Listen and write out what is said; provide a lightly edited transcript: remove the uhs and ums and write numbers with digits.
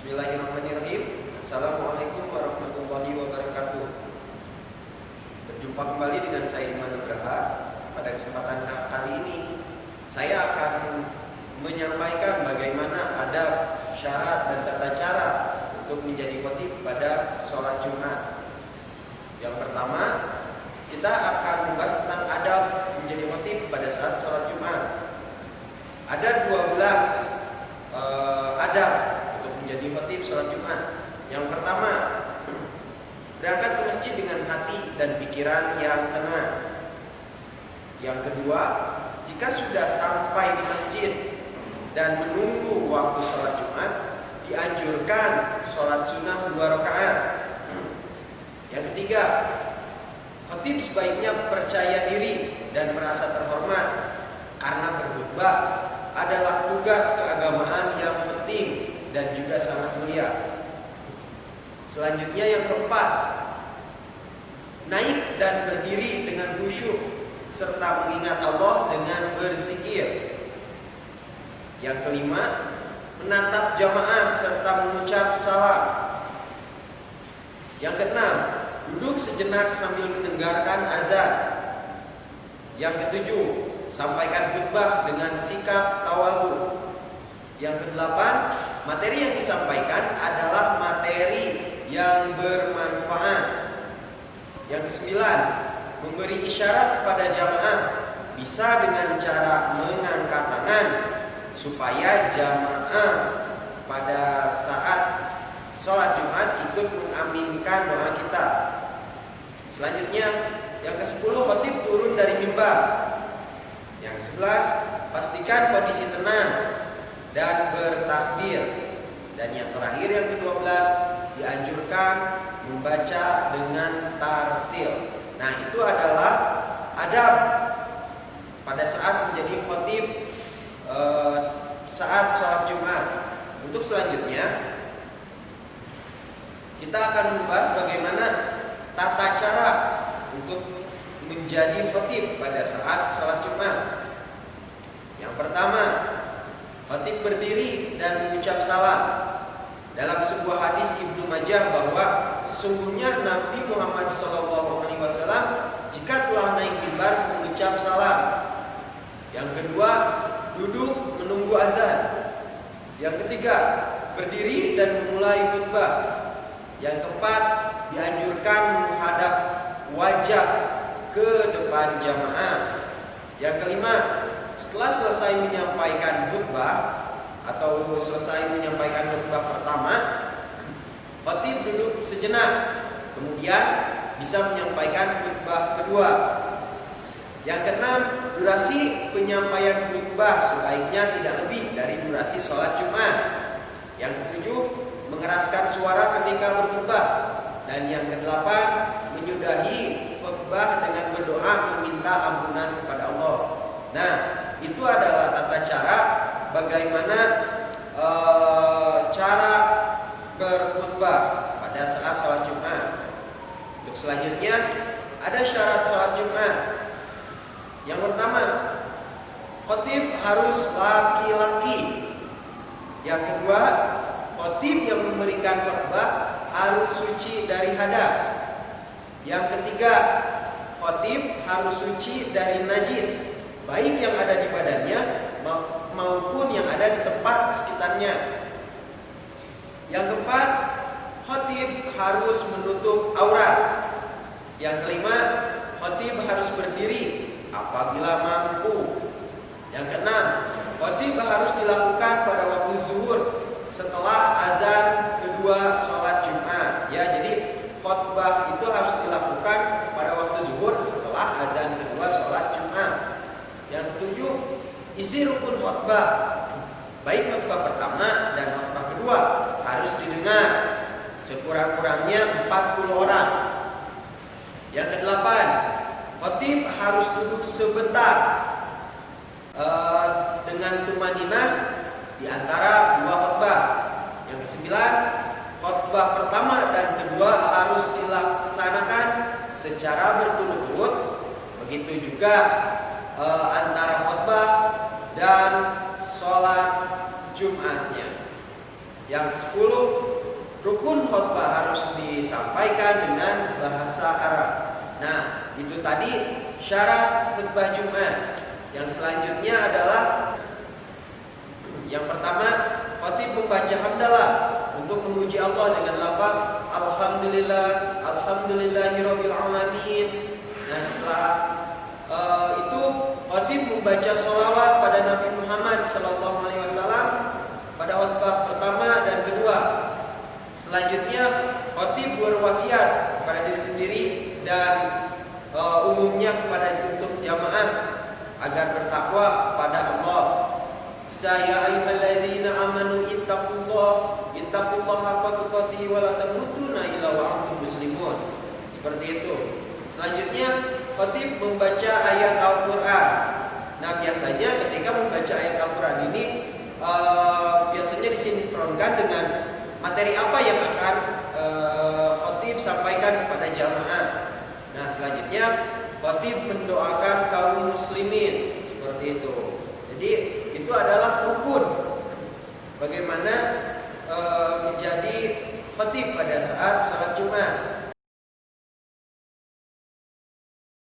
Bismillahirrahmanirrahim. Assalamualaikum warahmatullahi wabarakatuh. Berjumpa kembali dengan saya Iman Nugraha. Pada kesempatan kali ini saya akan menyampaikan bagaimana adab, syarat, dan tata cara untuk menjadi khatib pada sholat Jumat. Yang pertama, kita akan membahas tentang adab menjadi khatib pada saat sholat Jumat. Ada 12 adab untuk menjadi khatib sholat Jumat. Yang pertama, berangkat ke masjid dengan hati dan pikiran yang tenang. Yang kedua, jika sudah sampai di masjid dan menunggu waktu sholat Jumat, dianjurkan sholat sunnah 2 rakaat. Yang ketiga, khatib sebaiknya percaya diri dan merasa terhormat karena berkhutbah adalah tugas keagamaan yang penting dan juga sangat mulia. Selanjutnya yang keempat, naik dan berdiri dengan khusyuk serta mengingat Allah dengan berzikir. Yang kelima, menatap jamaah serta mengucap salam. Yang keenam, duduk sejenak sambil mendengarkan azan. Yang ketujuh, sampaikan khutbah dengan sikap tawadhu. Yang kedelapan, materi yang disampaikan adalah materi yang bermanfaat. Yang kesembilan, memberi isyarat kepada jamaah, bisa dengan cara mengangkat tangan supaya jamaah pada saat sholat Jumat ikut mengaminkan doa kita. Selanjutnya, yang ke-10, khatib turun dari mimbar. Yang 11, pastikan kondisi tenang dan bertakbir. Dan yang terakhir yang ke-12, dianjurkan membaca dengan tartil. Nah, itu adalah adab pada saat menjadi khatib saat sholat Jumat. Untuk selanjutnya, kita akan membahas bagaimana tata cara untuk menjadi khatib pada saat sholat Jumat. Yang pertama, khatib berdiri dan mengucap salam. Dalam sebuah hadis Ibnu Majah bahwa sesungguhnya Nabi Muhammad SAW jika telah naik mimbar mengucap salam. Yang kedua, duduk menunggu azan. Yang ketiga, berdiri dan memulai khutbah. Yang keempat, dianjurkan menghadap wajah ke depan jamaah. Yang kelima, setelah selesai menyampaikan khutbah atau selesai menyampaikan khutbah pertama, khatib duduk sejenak, kemudian bisa menyampaikan khutbah kedua. Yang keenam, durasi penyampaian khutbah sebaiknya tidak lebih dari durasi sholat Jumat. Yang ketujuh, mengeraskan suara ketika berkhutbah. Dan yang kedelapan, menyudahi khutbah dengan berdoa meminta ampunan kepada Allah. Nah, itu adalah tata cara bagaimana cara berkhutbah pada saat sholat Jumat. Untuk selanjutnya, ada syarat sholat Jumat. Yang pertama, khatib harus laki-laki. Yang kedua, khatib yang memberikan khutbah harus suci dari hadas. Yang ketiga, khatib harus suci dari najis, baik yang ada di badannya maupun yang ada di tempat sekitarnya. Yang keempat, khatib harus menutup aurat. Yang kelima, khatib harus berdiri apabila mampu. Yang keenam, khatib harus dilakukan pada waktu zuhur setelah azan kedua sholat Jumat. Ya, jadi khutbah itu harus dilakukan pada waktu zuhur setelah azan kedua sholat Jumat. Yang ketujuh, isi rukun khutbah, baik khutbah pertama dan khutbah kedua, harus didengar sekurang-kurangnya 40 orang. Yang kedelapan, khatib harus duduk sebentar dengan tumaninah di antara dua khutbah. Yang kesembilan, khutbah pertama dan kedua harus dilaksanakan secara berturut-turut. Begitu juga antara khutbah dan sholat Jumatnya. Yang ke-10, rukun khutbah harus disampaikan dengan bahasa Arab. Nah, itu tadi syarat khutbah Jumat. Yang selanjutnya adalah yang pertama, khatib membaca hamdalah untuk memuji Allah dengan lafaz alhamdulillah, alhamdulillahirabbil alamin. Nah, setelah itu khatib membaca sholawat pada Nabi Muhammad SAW pada khutbah pertama dan kedua. Selanjutnya khatib berwasiat kepada diri sendiri dan umumnya untuk jamaah agar bertakwa kepada Allah. Ya ayyuhalladzina amanu ittaqullaha haqqa tuqatih wa la tamutunna illa wa antum muslimun. Seperti itu. Selanjutnya khatib membaca ayat Al-Qur'an. Nah, biasanya ketika membaca ayat Al-Qur'an ini biasanya disinkronkan dengan materi apa yang akan khatib sampaikan kepada jamaah. Nah, selanjutnya khatib mendoakan kaum muslimin, seperti itu. Jadi itu adalah rukun bagaimana menjadi khatib pada saat salat Jumat.